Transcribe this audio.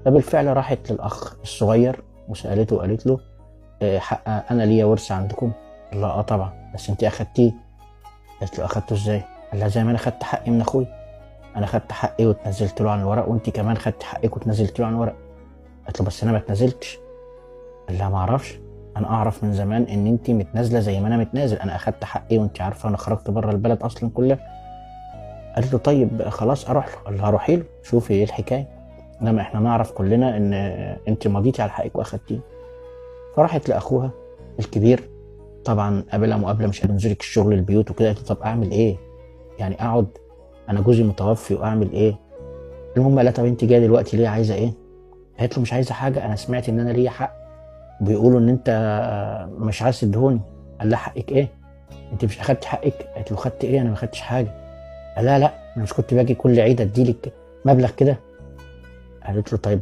فبالفعل راحت للاخ الصغير وسالته وقالت له حق انا ليا ورث عندكم؟ قال لها اه طبعا، بس انت اخدتيه. قالت له اخدته ازاي؟ قال لها زي ما انا خدت حقي من اخوي، انا خدت حقي واتنزلت له عن الورق، وانت كمان خدت حقك واتنزلت له عن الورق. قالت له بس انا ما اتنزلتش. قال لها ما اعرفش، انا اعرف من زمان ان انت متنازله زي ما انا متنازل، انا اخدت حقي وانت عارفه انا خرجت بره البلد اصلا كلها. قالت له طيب خلاص اروح له. قال لها روحي له شوفي ايه الحكايه، انما احنا نعرف كلنا ان انت مضيتي على حقك واخدتيه. فراحت لاخوها الكبير، طبعا قابلها مقابله مش هنزلك الشغل البيوت وكده. قالت له طب اعمل ايه؟ يعني اقعد؟ انا جوزي متوفي واعمل ايه؟ المهم قال لها طب انت جايه دلوقتي ليه، عايزه ايه؟ قالت له مش عايزه حاجه، انا سمعت ان انا ليا حق بيقولوا ان انت مش عايز تدهوني. قال لها حقك ايه؟ انت مش اخدت حقك؟ قالت له خدت ايه؟ انا ما خدتش حاجه. قال لها لا، انا مش كنت باجي كل عيد اديلك مبلغ كده؟ قالت له طيب